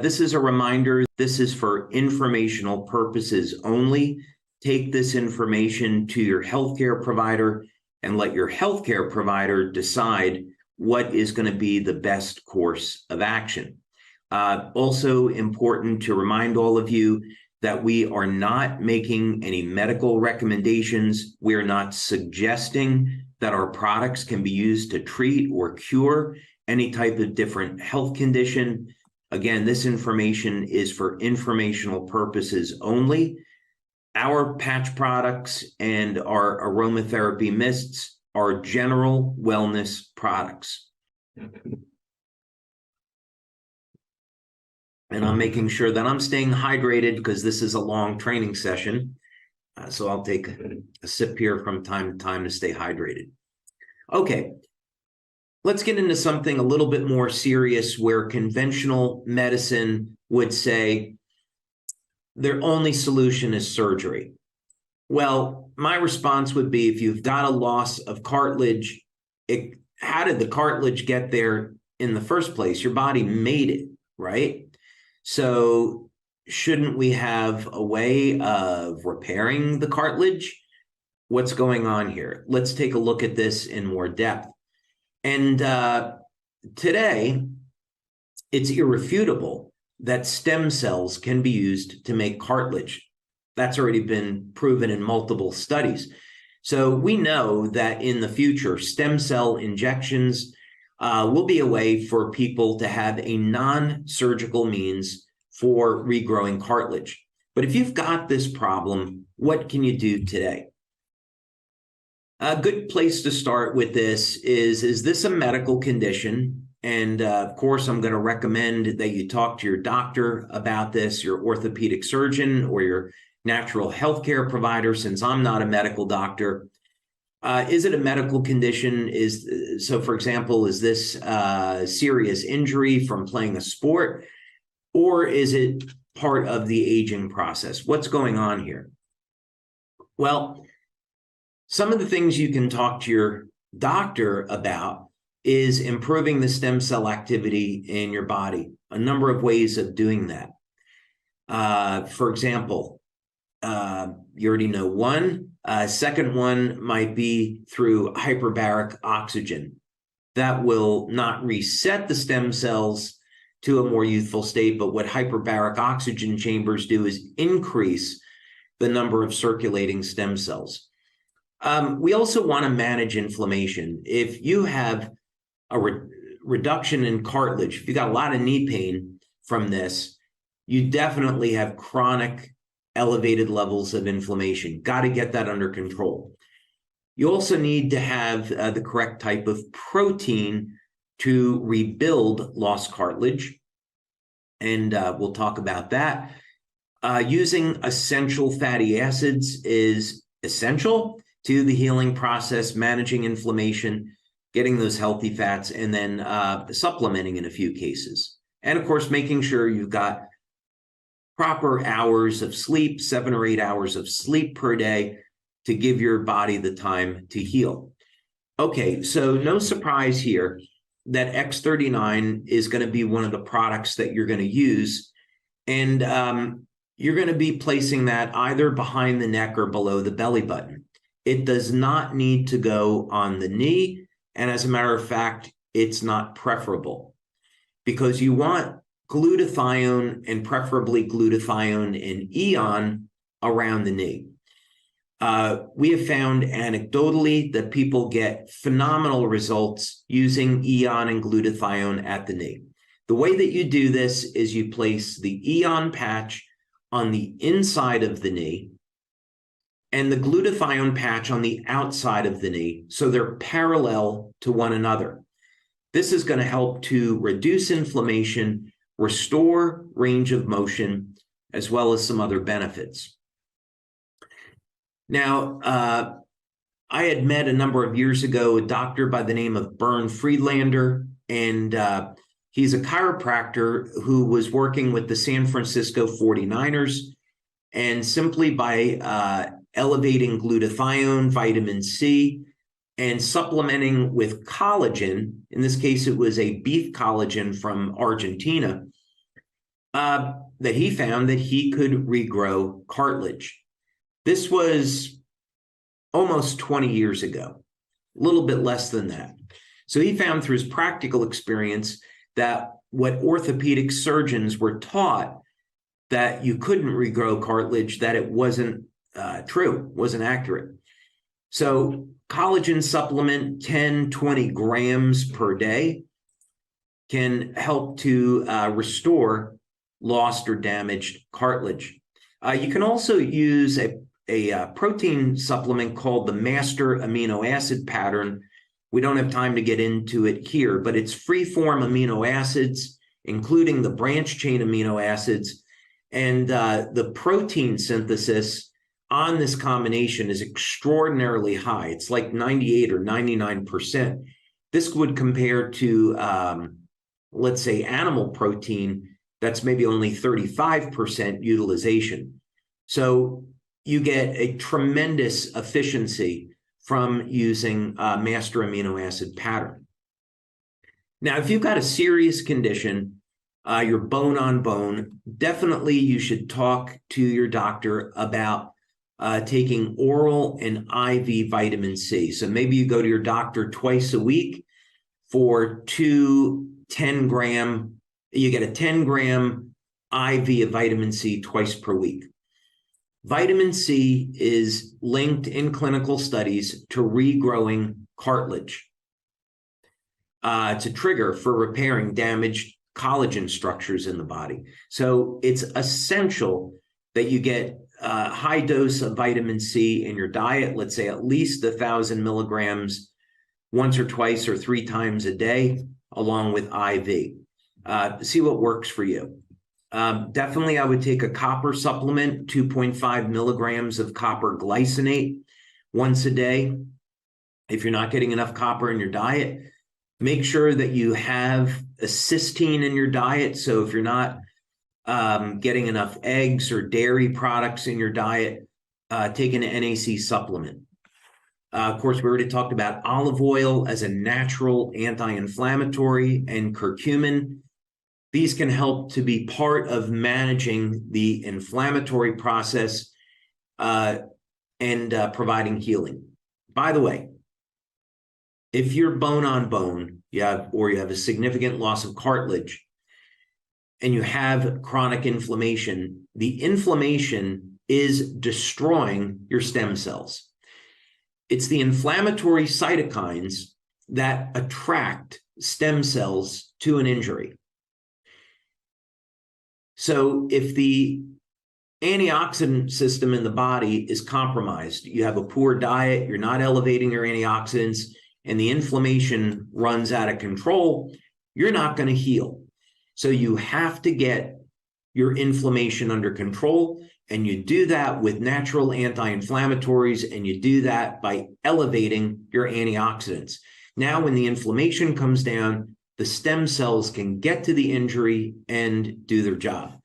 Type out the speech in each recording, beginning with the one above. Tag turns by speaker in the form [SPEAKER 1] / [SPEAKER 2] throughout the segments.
[SPEAKER 1] This is a reminder, this is for informational purposes only. Take this information to your healthcare provider and let your healthcare provider decide what is going to be the best course of action. Also important to remind all of you that we are not making any medical recommendations. We are not suggesting that our products can be used to treat or cure any type of different health condition. Again, this information is for informational purposes only. Our patch products and our aromatherapy mists are general wellness products. And I'm making sure that I'm staying hydrated because this is a long training session. So I'll take a sip here from time to time to stay hydrated. Okay, let's get into something a little bit more serious where conventional medicine would say their only solution is surgery. Well, my response would be, if you've got a loss of cartilage, how did the cartilage get there in the first place? Your body made it, right? So shouldn't we have a way of repairing the cartilage? What's going on here? Let's take a look at this in more depth. And today, it's irrefutable that stem cells can be used to make cartilage. That's already been proven in multiple studies. So we know that in the future, stem cell injections will be a way for people to have a non-surgical means for regrowing cartilage. But if you've got this problem, what can you do today? A good place to start with this is this a medical condition? And of course, I'm going to recommend that you talk to your doctor about this, your orthopedic surgeon or your natural healthcare provider, since I'm not a medical doctor. Is it a medical condition? So, for example, is this a serious injury from playing a sport, or is it part of the aging process? What's going on here? Well, some of the things you can talk to your doctor about is improving the stem cell activity in your body. A number of ways of doing that. For example, you already know one. Second one might be through hyperbaric oxygen. That will not reset the stem cells to a more youthful state, but what hyperbaric oxygen chambers do is increase the number of circulating stem cells. We also want to manage inflammation. If you have a reduction in cartilage, if you got a lot of knee pain from this, you definitely have chronic elevated levels of inflammation. Got to get that under control. You also need to have the correct type of protein to rebuild lost cartilage. And we'll talk about that. Using essential fatty acids is essential to the healing process, managing inflammation, getting those healthy fats, and then supplementing in a few cases. And of course, making sure you've got proper hours of sleep, 7 or 8 hours of sleep per day to give your body the time to heal. Okay, so no surprise here that X39 is going to be one of the products that you're going to use. And you're going to be placing that either behind the neck or below the belly button. It does not need to go on the knee. And as a matter of fact, it's not preferable because you want glutathione, and preferably glutathione and eon, around the knee. We have found anecdotally that people get phenomenal results using eon and glutathione at the knee. The way that you do this is you place the eon patch on the inside of the knee and the glutathione patch on the outside of the knee, so they're parallel to one another. This is going to help to reduce inflammation, restore range of motion, as well as some other benefits. Now, I had met a number of years ago a doctor by the name of Bernd Friedlander, and he's a chiropractor who was working with the San Francisco 49ers, and simply by elevating glutathione, vitamin C, and supplementing with collagen, in this case, it was a beef collagen from Argentina, that he found that he could regrow cartilage. This was almost 20 years ago, a little bit less than that. So he found through his practical experience that what orthopedic surgeons were taught, that you couldn't regrow cartilage, that it wasn't true, wasn't accurate. So collagen supplement, 10, 20 grams per day, can help to restore lost or damaged cartilage. You can also use a protein supplement called the master amino acid pattern. We don't have time to get into it here, but it's free-form amino acids, including the branch chain amino acids, and the protein synthesis on this combination is extraordinarily high. It's like 98 or 99%. This would compare to, let's say, animal protein, that's maybe only 35% utilization. So you get a tremendous efficiency from using master amino acid pattern. Now, if you've got a serious condition, you're bone on bone, definitely you should talk to your doctor about taking oral and IV vitamin C. So maybe you go to your doctor twice a week for 2 10-gram, you get a 10-gram IV of vitamin C twice per week. Vitamin C is linked in clinical studies to regrowing cartilage. It's a trigger for repairing damaged collagen structures in the body. So it's essential that you get a high dose of vitamin C in your diet, let's say at least 1,000 milligrams once or twice or 3 times a day, along with IV. See what works for you. Definitely, I would take a copper supplement, 2.5 milligrams of copper glycinate once a day. If you're not getting enough copper in your diet, make sure that you have a cysteine in your diet. So if you're not getting enough eggs or dairy products in your diet, take an NAC supplement. Of course, we already talked about olive oil as a natural anti-inflammatory, and curcumin. These can help to be part of managing the inflammatory process and providing healing. By the way, if you're bone on bone, you have a significant loss of cartilage, and you have chronic inflammation, the inflammation is destroying your stem cells. It's the inflammatory cytokines that attract stem cells to an injury. So if the antioxidant system in the body is compromised, you have a poor diet, you're not elevating your antioxidants, and the inflammation runs out of control, you're not going to heal. So you have to get your inflammation under control, and you do that with natural anti-inflammatories, and you do that by elevating your antioxidants. Now, when the inflammation comes down, the stem cells can get to the injury and do their job.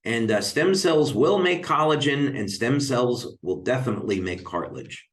[SPEAKER 1] And stem cells will make collagen, and stem cells will definitely make cartilage.